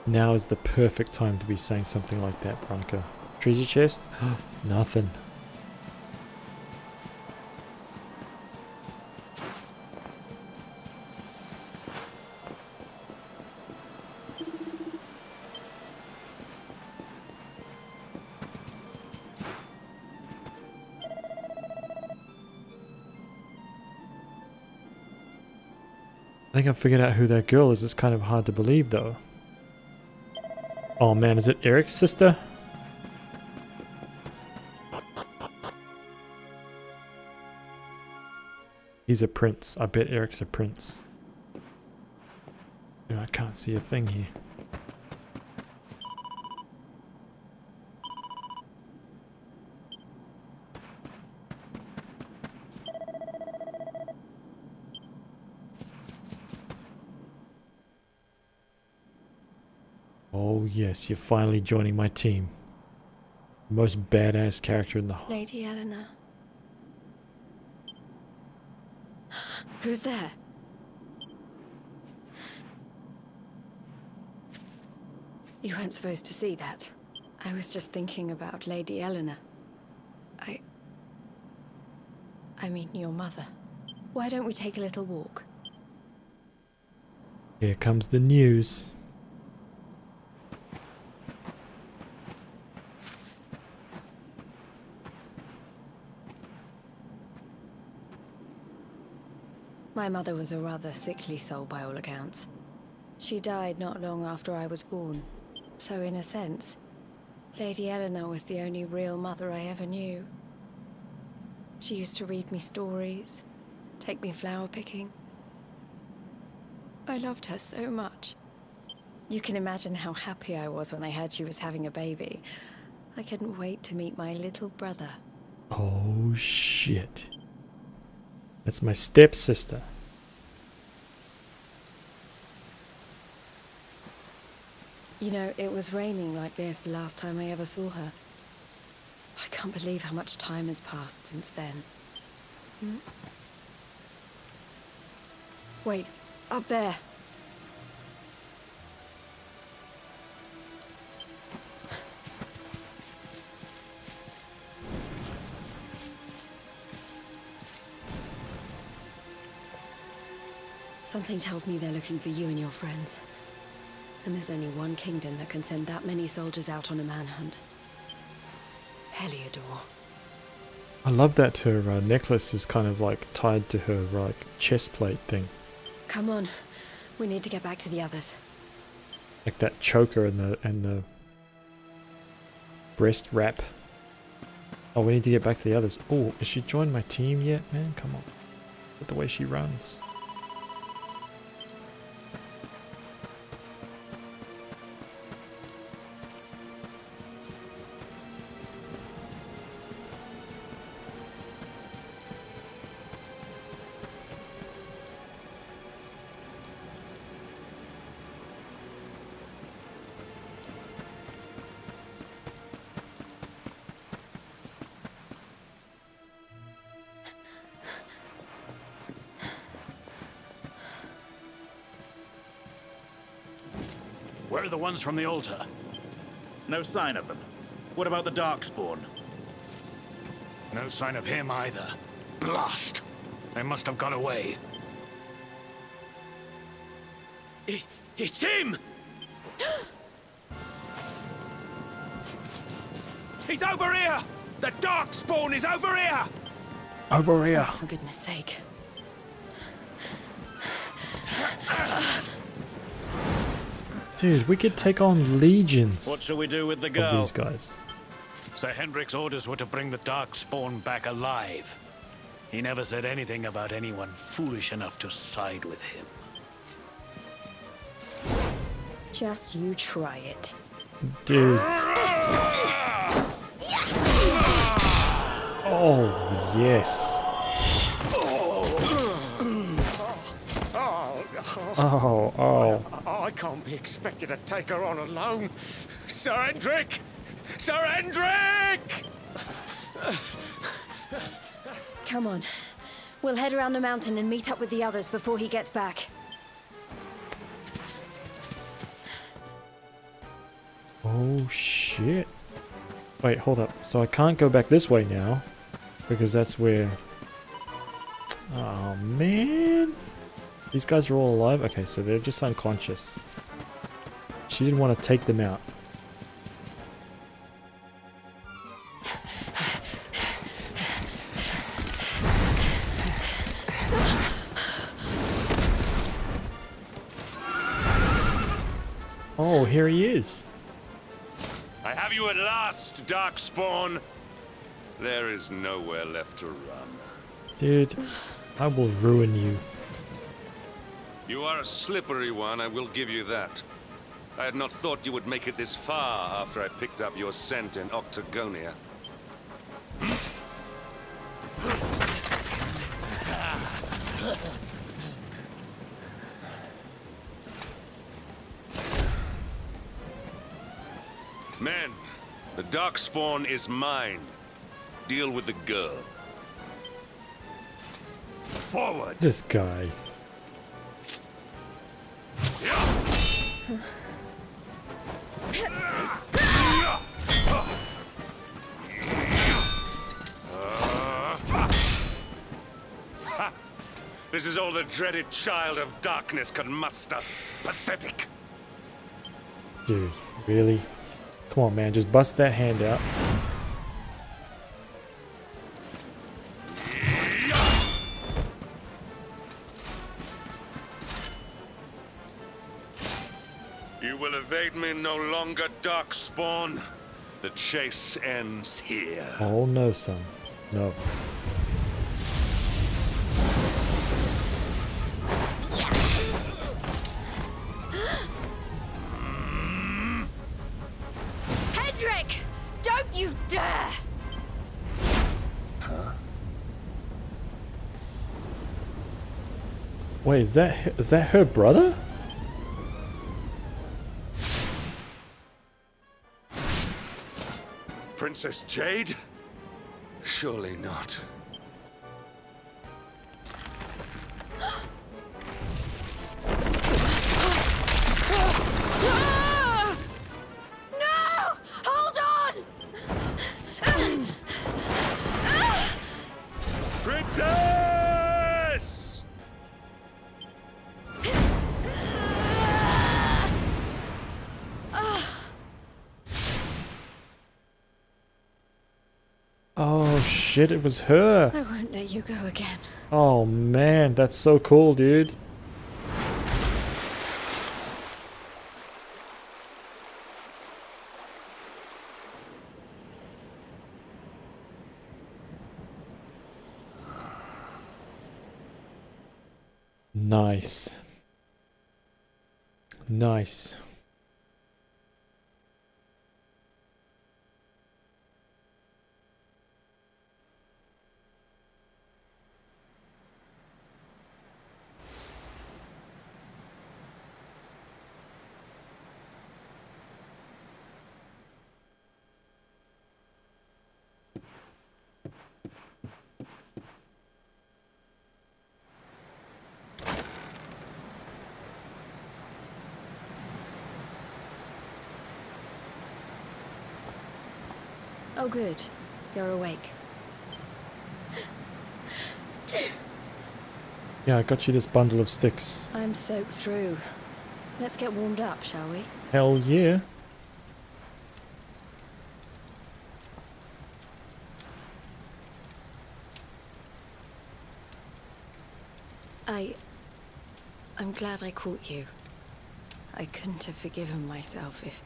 Now is the perfect time to be saying something like that, Bronca. Treasure chest? Nothing. I think I figured out who that girl is. It's kind of hard to believe, though. Oh man, is it Eric's sister? He's a prince. I bet Eric's a prince. No, I can't see a thing here. Oh yes, you're finally joining my team. Most badass character in the whole... Lady Eleanor. Who's there? You weren't supposed to see that. I was just thinking about Lady Eleanor. I mean, your mother. Why don't we take a little walk? Here comes the news. My mother was a rather sickly soul by all accounts. She died not long after I was born. So in a sense, Lady Eleanor was the only real mother I ever knew. She used to read me stories, take me flower picking. I loved her so much. You can imagine how happy I was when I heard she was having a baby. I couldn't wait to meet my little brother. Oh shit. That's my stepsister. You know, it was raining like this the last time I ever saw her. I can't believe how much time has passed since then. Wait, up there. Something tells me they're looking for you and your friends. And there's only one kingdom that can send that many soldiers out on a manhunt. Heliodor. I love that her necklace is kind of like tied to her like chest plate thing. Come on, we need to get back to the others. Like that choker and the breast wrap. Oh, we need to get back to the others. Oh, has she joined my team yet, man? Come on. Look at the way she runs. Where are the ones from the altar? No sign of them. What about the Darkspawn? No sign of him either. Blast! They must have got away. It's him! He's over here! The Darkspawn is over here! Over here. For goodness sake. Dude, we could take on legions What shall we do with the of girl? these guys. Sir Hendrik's orders were to bring the Darkspawn back alive. He never said anything about anyone foolish enough to side with him. Just you try it. Dude. Oh, yes. Oh. I can't be expected to take her on alone. Sir Hendrik! Sir Hendrik! Come on. We'll head around the mountain and meet up with the others before he gets back. Oh shit. Wait, hold up. So I can't go back this way now. Because that's where... Oh man. These guys are all alive? Okay, so they're just unconscious. She didn't want to take them out. Oh, here he is. I have you at last, Darkspawn. There is nowhere left to run. Dude, I will ruin you. You are a slippery one, I will give you that. I had not thought you would make it this far after I picked up your scent in Octagonia. Men, the Darkspawn is mine. Deal with the girl. Forward! This guy. This is all the dreaded child of darkness can muster. Pathetic. Dude, really? Come on, man, just bust that hand out. You will evade me no longer, Darkspawn. The chase ends here. Oh no, son. No. Hedrick! Don't you dare! Wait, is that her brother? Princess Jade? Surely not. No! Hold on! Princess! Oh shit, it was her. I won't let you go again. Oh man, that's so cool, dude. Nice. Nice. Oh good, you're awake. Yeah, I got you this bundle of sticks. I'm soaked through. Let's get warmed up, shall we? Hell yeah. I'm glad I caught you. I couldn't have forgiven myself if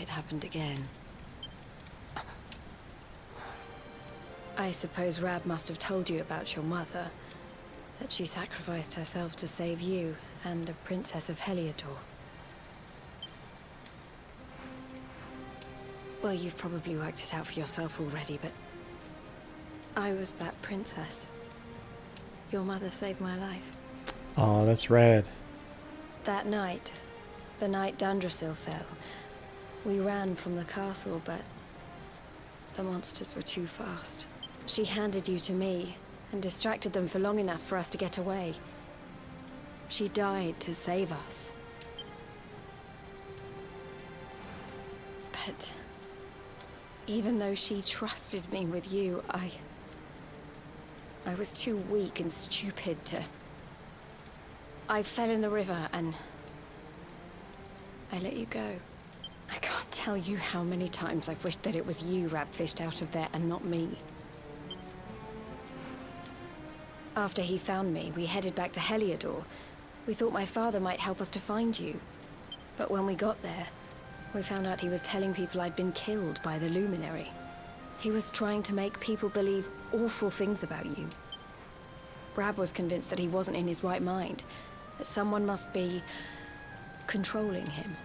it happened again. I suppose Rab must have told you about your mother, that she sacrificed herself to save you and the Princess of Heliodor. Well, you've probably worked it out for yourself already, but I was that princess. Your mother saved my life. Oh, that's rad. That night, the night Dandrasil fell, we ran from the castle, but the monsters were too fast. She handed you to me and distracted them for long enough for us to get away. She died to save us. But even though she trusted me with you, I was too weak and stupid to... I fell in the river and I let you go. I can't tell you how many times I've wished that it was you Rab fished out of there and not me. After he found me, we headed back to Heliodor. We thought my father might help us to find you. But when we got there, we found out he was telling people I'd been killed by the Luminary. He was trying to make people believe awful things about you. Rab was convinced that he wasn't in his right mind, that someone must be controlling him.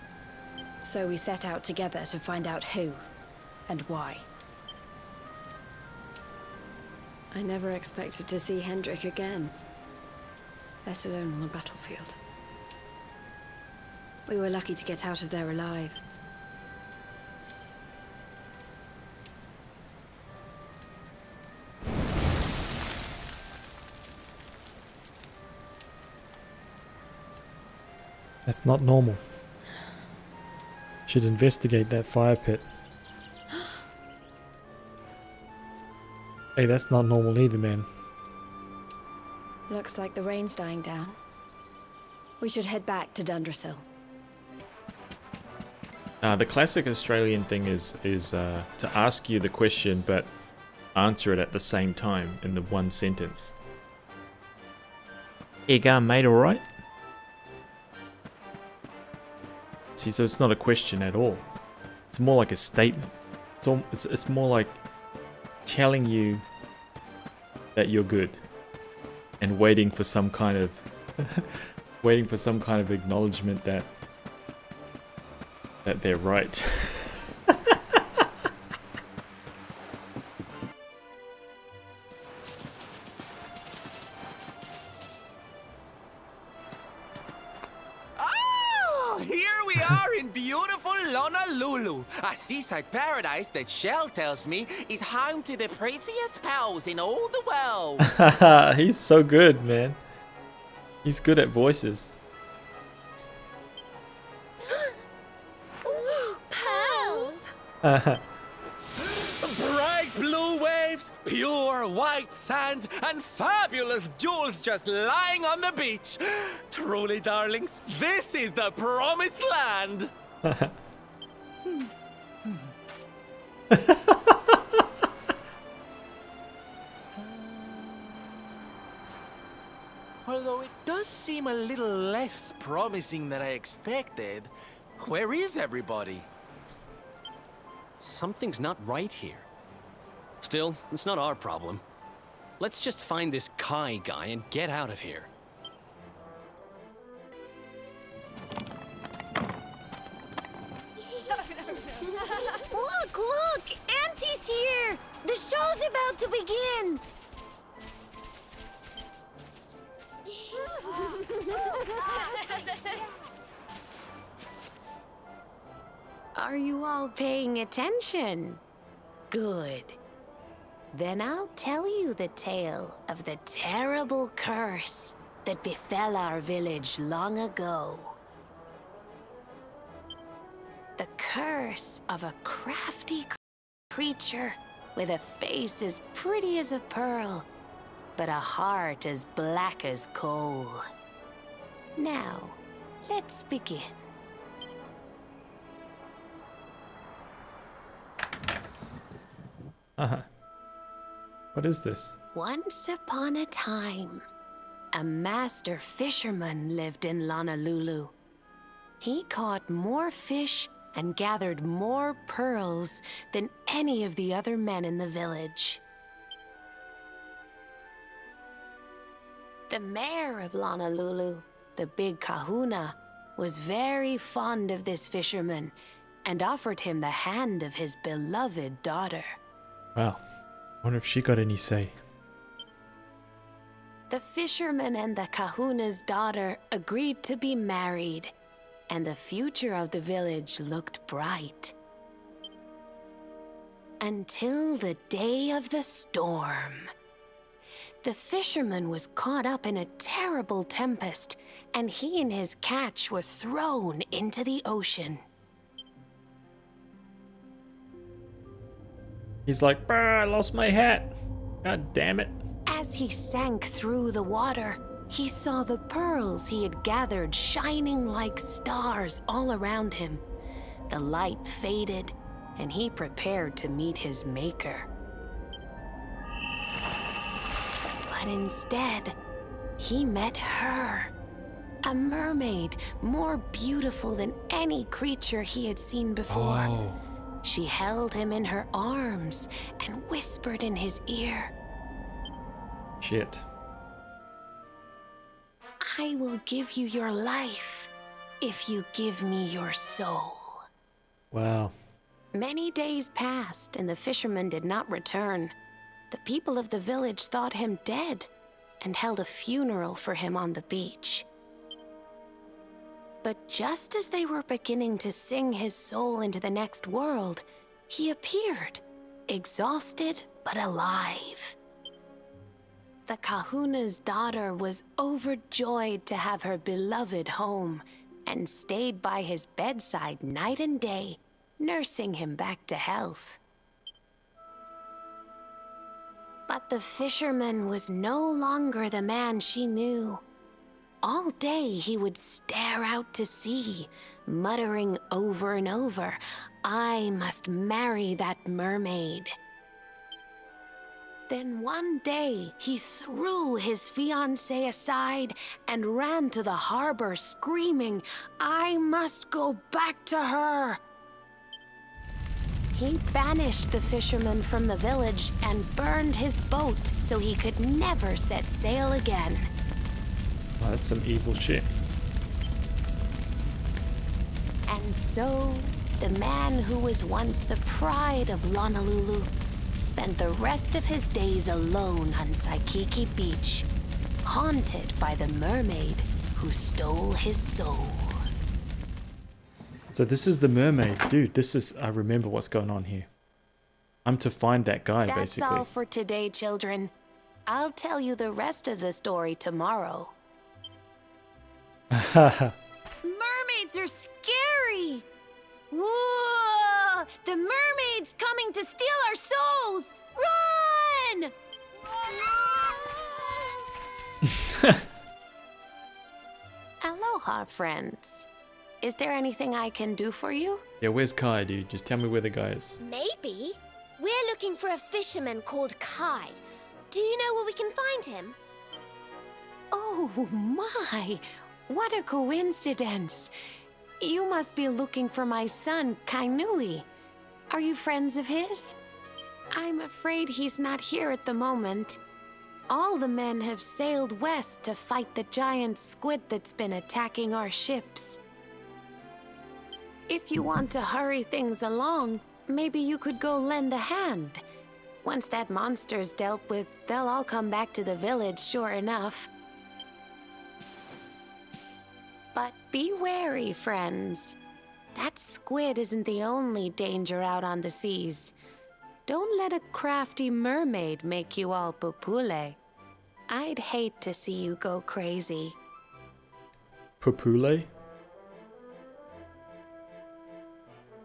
So we set out together to find out who and why. I never expected to see Hendrik again, let alone on the battlefield. We were lucky to get out of there alive. That's not normal. Should investigate that fire pit. Hey, that's not normal either, man. Looks like the rain's dying down. We should head back to Dundrasil. The classic Australian thing is to ask you the question but answer it at the same time in the one sentence. You going, mate, alright? See, so it's not a question at all. It's more like a statement. It's more like telling you that you're good and waiting for some kind of acknowledgement that they're right. Oh, here we are in beautiful Honolulu, a seaside paradise that Shell tells me is home to the prettiest pals in all the world. He's so good, man. He's good at voices. Pearls! Bright blue waves, pure white sands, and fabulous jewels just lying on the beach. Truly, darlings, this is the promised land. Although it does seem a little less promising than I expected. Where is everybody? Something's not right here. Still, it's not our problem. Let's just find this Kai guy and get out of here. Look, look! Auntie's here! The show's about to begin! Are you all paying attention? Good. Then I'll tell you the tale of the terrible curse that befell our village long ago. The curse of a crafty creature with a face as pretty as a pearl, but a heart as black as coal. Now, let's begin. What is this? Once upon a time, a master fisherman lived in Honolulu. He caught more fish and gathered more pearls than any of the other men in the village. The mayor of Honolulu, the big kahuna, was very fond of this fisherman and offered him the hand of his beloved daughter. Wow. Wonder if she got any say. The fisherman and the kahuna's daughter agreed to be married, and the future of the village looked bright. Until the day of the storm. The fisherman was caught up in a terrible tempest, and he and his catch were thrown into the ocean. He's like, "Brr, I lost my hat. God damn it." As he sank through the water, he saw the pearls he had gathered shining like stars all around him. The light faded, and he prepared to meet his maker. But instead, he met her. A mermaid more beautiful than any creature he had seen before. Oh. She held him in her arms and whispered in his ear, Shit. "I will give you your life if you give me your soul." Wow. Many days passed and the fisherman did not return. The people of the village thought him dead and held a funeral for him on the beach. But just as they were beginning to sing his soul into the next world, he appeared, exhausted but alive. The kahuna's daughter was overjoyed to have her beloved home and stayed by his bedside night and day, nursing him back to health. But the fisherman was no longer the man she knew. All day he would stare out to sea, muttering over and over, "I must marry that mermaid." Then one day, he threw his fiancée aside and ran to the harbor screaming, "I must go back to her!" He banished the fisherman from the village and burned his boat so he could never set sail again. Oh, that's some evil shit. And so, the man who was once the pride of Honolulu spent the rest of his days alone on Saikiki Beach, haunted by the mermaid who stole his soul. So this is the mermaid. Dude, this is... I remember what's going on here. I'm to find that guy, That's basically. all for today, children. I'll tell you the rest of the story tomorrow. Mermaids are scary! Whoa! The mermaid's coming to steal our souls! Run! Aloha, friends. Is there anything I can do for you? Yeah, where's Kai, dude? Just tell me where the guy is. Maybe. We're looking for a fisherman called Kai. Do you know where we can find him? Oh my! What a coincidence! You must be looking for my son, Kainui. Are you friends of his? I'm afraid he's not here at the moment. All the men have sailed west to fight the giant squid that's been attacking our ships. If you want to hurry things along, maybe you could go lend a hand. Once that monster's dealt with, they'll all come back to the village, sure enough. But be wary, friends. That squid isn't the only danger out on the seas. Don't let a crafty mermaid make you all pupule. I'd hate to see you go crazy. Popule?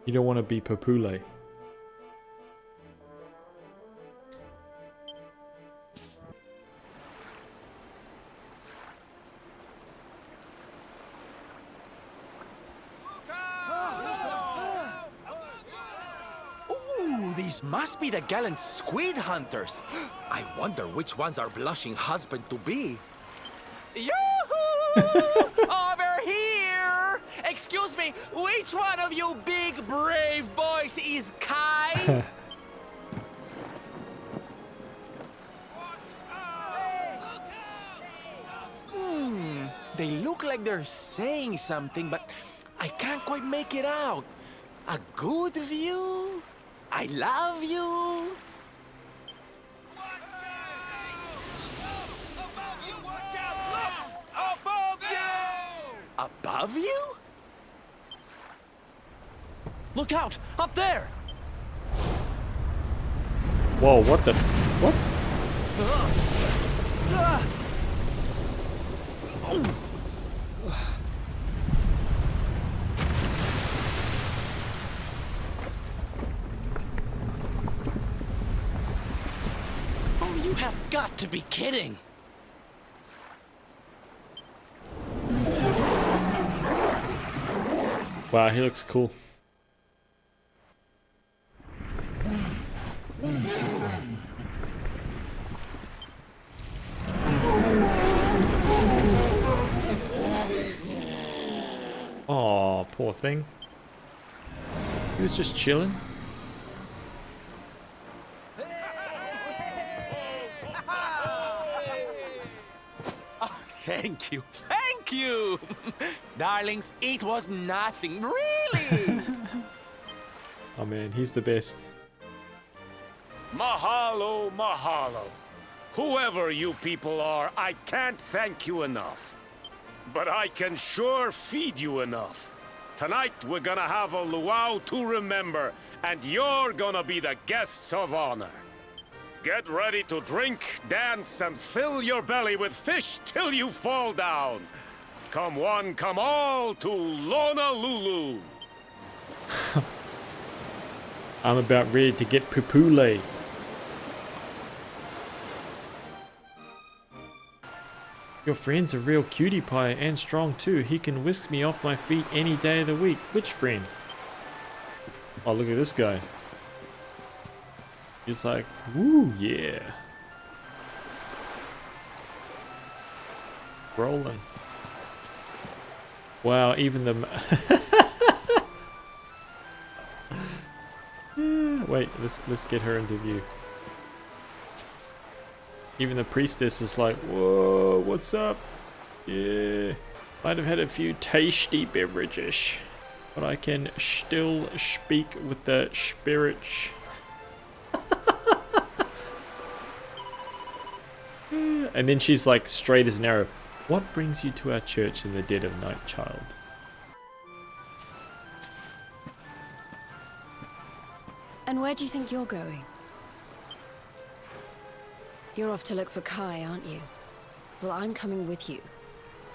You don't want to be Popule. Ooh, these must be the gallant squid hunters. I wonder which one's our blushing husband to be. Yoo-hoo! Over here! Excuse me, which one of you big brave boys is Kai? They look like they're saying something, but I can't quite make it out. A good view? I love you? Above you? Look out! Up there! Whoa, what the... What? You have got to be kidding. Wow, he looks cool. Oh, poor thing. He was just chilling. Thank you. Thank you. Darlings, it was nothing, really. Oh man, he's the best. Mahalo, mahalo. Whoever you people are, I can't thank you enough. But I can sure feed you enough. Tonight we're gonna have a luau to remember, and you're gonna be the guests of honor. Get ready to drink, dance, and fill your belly with fish till you fall down. Come one, come all to Lonalulu. I'm about ready to get pupule. Your friend's a real cutie pie and strong too. He can whisk me off my feet any day of the week. Which friend? Oh, look at this guy. He's like, woo, yeah. Rolling. Wow, even the... Wait, let's get her into view. Even the priestess is like, whoa, what's up? Yeah, might have had a few tasty beverages, but I can still speak with the spirits. And then she's like straight as an arrow. What brings you to our church in the dead of night, child? And where do you think you're going? You're off to look for Kai, aren't you? Well, I'm coming with you.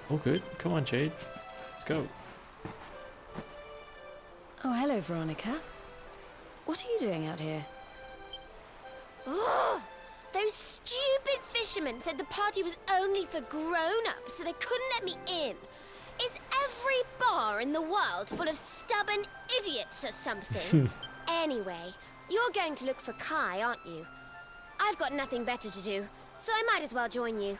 All good. Come on, Jade. Let's go. Oh, hello, Veronica. What are you doing out here? Ugh! Those stupid fishermen said the party was only for grown-ups, so they couldn't let me in. Is every bar in the world full of stubborn idiots or something? Anyway, you're going to look for Kai, aren't you? I've got nothing better to do, so I might as well join you.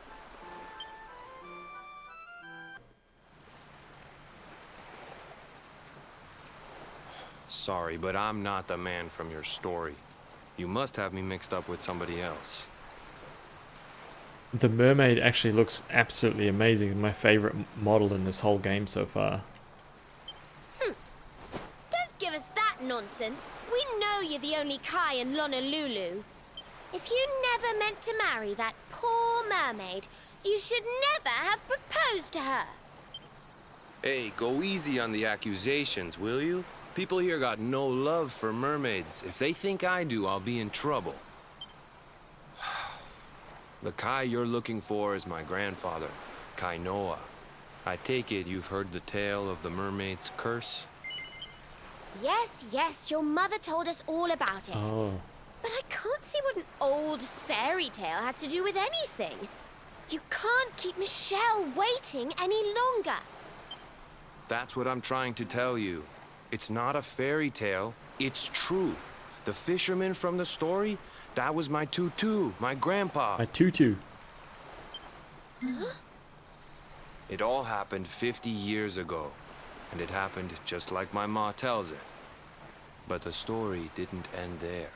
Sorry, but I'm not the man from your story. You must have me mixed up with somebody else. The mermaid actually looks absolutely amazing. My favorite model in this whole game so far. Don't give us that nonsense. We know you're the only Kai in Lonalulu. If you never meant to marry that poor mermaid, you should never have proposed to her. Hey, go easy on the accusations, will you? People here got no love for mermaids. If they think I do, I'll be in trouble. The Kai you're looking for is my grandfather, Kainoa. I take it you've heard the tale of the mermaid's curse? Yes, yes, your mother told us all about it. Oh. But I can't see what an old fairy tale has to do with anything. You can't keep Michelle waiting any longer. That's what I'm trying to tell you. It's not a fairy tale, it's true. The fisherman from the story, that was my tutu, my grandpa. My tutu. It all happened 50 years ago, and it happened just like my ma tells it. But the story didn't end there.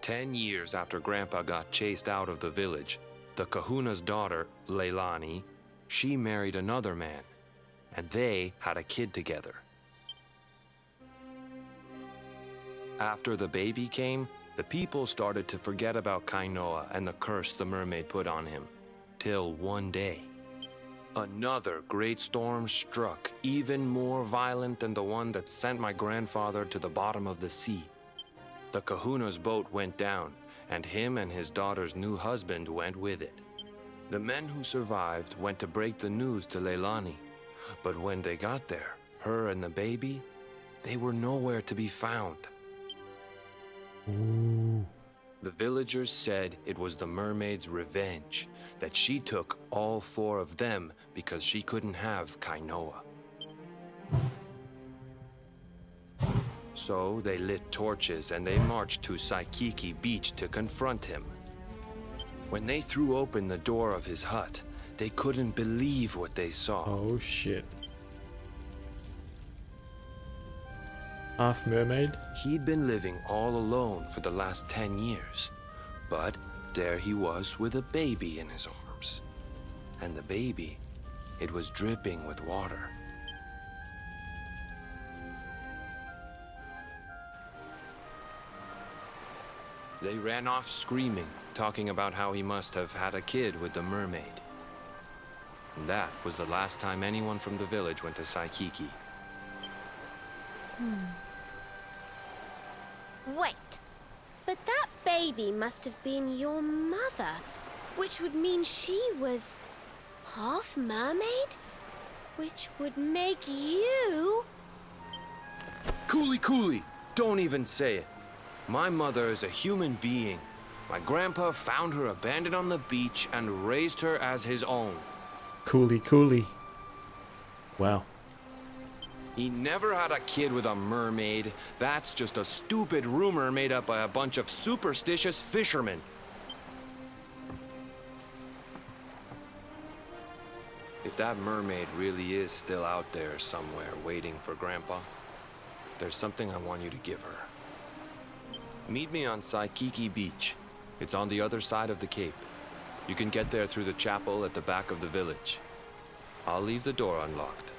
10 years after Grandpa got chased out of the village, the kahuna's daughter, Leilani, she married another man, and they had a kid together. After the baby came, the people started to forget about Kainoa and the curse the mermaid put on him. Till one day, another great storm struck, even more violent than the one that sent my grandfather to the bottom of the sea. The kahuna's boat went down, and him and his daughter's new husband went with it. The men who survived went to break the news to Leilani, but when they got there, her and the baby, they were nowhere to be found. Ooh. The villagers said it was the mermaid's revenge, that she took all 4 of them because she couldn't have Kainoa. So they lit torches and they marched to Saikiki Beach to confront him. When they threw open the door of his hut, they couldn't believe what they saw. Oh shit. Half mermaid? He'd been living all alone for the last 10 years. But there he was with a baby in his arms. And the baby, it was dripping with water. They ran off screaming, talking about how he must have had a kid with the mermaid. And that was the last time anyone from the village went to Saikiki. Wait, but that baby must have been your mother, which would mean she was half mermaid, which would make you... Cooley, don't even say it. My mother is a human being. My grandpa found her abandoned on the beach and raised her as his own. Cooley. Wow. He never had a kid with a mermaid. That's just a stupid rumor made up by a bunch of superstitious fishermen. If that mermaid really is still out there somewhere waiting for Grandpa, there's something I want you to give her. Meet me on Saikiki Beach. It's on the other side of the cape. You can get there through the chapel at the back of the village. I'll leave the door unlocked.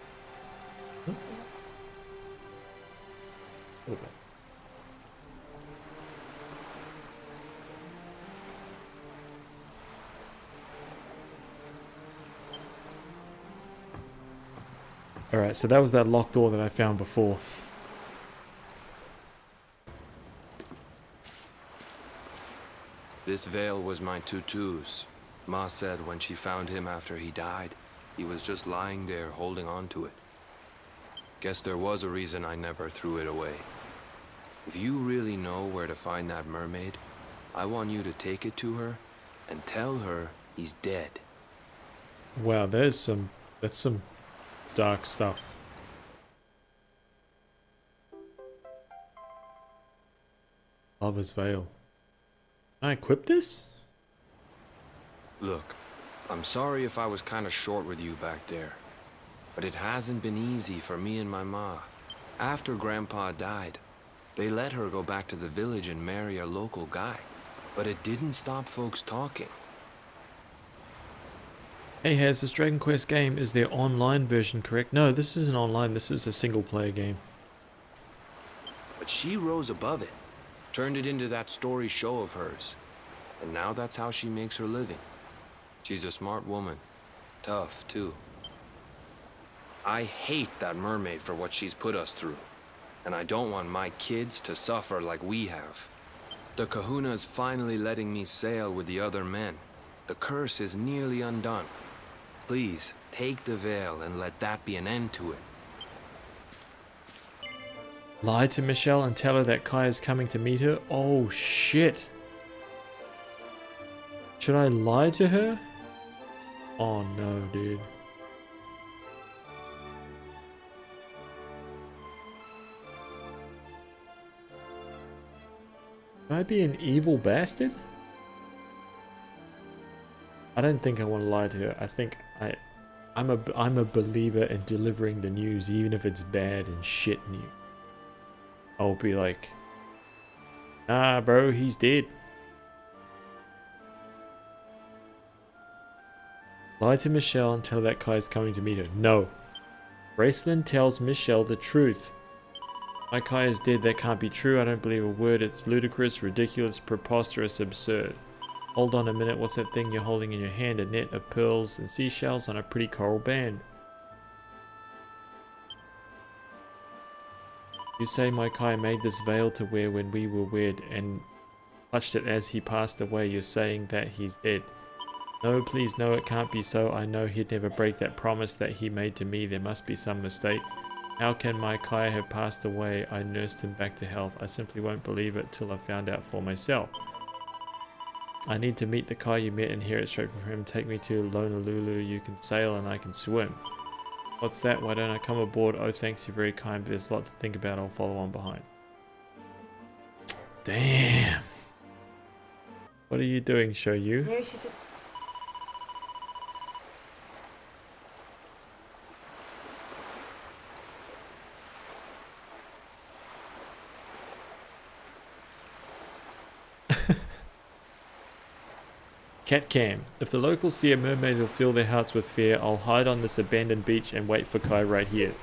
Alright, so that was that locked door that I found before. This veil was my tutu's. Ma said when she found him after he died, he was just lying there holding on to it. Guess there was a reason I never threw it away. If you really know where to find that mermaid, I want you to take it to her and tell her he's dead. Wow, that's some dark stuff. Lover's Veil. Can I equip this? Look, I'm sorry if I was kind of short with you back there, but it hasn't been easy for me and my ma. After Grandpa died, they let her go back to the village and marry a local guy, but it didn't stop folks talking. Hey, has this Dragon Quest game, is their online version correct? No, this isn't online, this is a single player game. But she rose above it, turned it into that story show of hers, and now that's how she makes her living. She's a smart woman, tough too. I hate that mermaid for what she's put us through, and I don't want my kids to suffer like we have. The Kahuna's finally letting me sail with the other men. The curse is nearly undone. Please, take the veil and let that be an end to it. Lie to Michelle and tell her that Kai is coming to meet her? Oh shit. Should I lie to her? Oh no, dude. Should I be an evil bastard? I don't think I want to lie to her. I think I'm a believer in delivering the news, even if it's bad and shit news. I'll be like, nah, bro, he's dead. Lie to Michelle and tell that Kai's coming to meet her. No. Raceland tells Michelle the truth. My Kai is dead, that can't be true. I don't believe a word. It's ludicrous, ridiculous, preposterous, absurd. Hold on a minute, what's that thing you're holding in your hand? A net of pearls and seashells on a pretty coral band. You say my Kai made this veil to wear when we were wed and touched it as he passed away. You're saying that he's dead. No, please, no, it can't be so. I know he'd never break that promise that he made to me. There must be some mistake. How can my Kai have passed away? I nursed him back to health. I simply won't believe it till I found out for myself. I need to meet the Kai you met and hear it straight from him. Take me to Honolulu. You can sail and I can swim. What's that? Why don't I come aboard? Oh, thanks. You're very kind, but there's a lot to think about. I'll follow on behind. Damn. What are you doing, Shoyu? Maybe she's just... Cat cam. If the locals see a mermaid, they'll fill their hearts with fear. I'll hide on this abandoned beach and wait for Kai right here.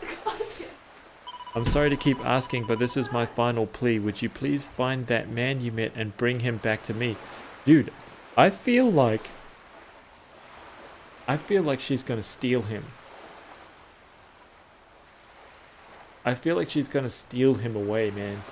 I'm sorry to keep asking, but this is my final plea. Would you please find that man you met and bring him back to me? Dude, I feel like she's gonna steal him. I feel like she's gonna steal him away, man.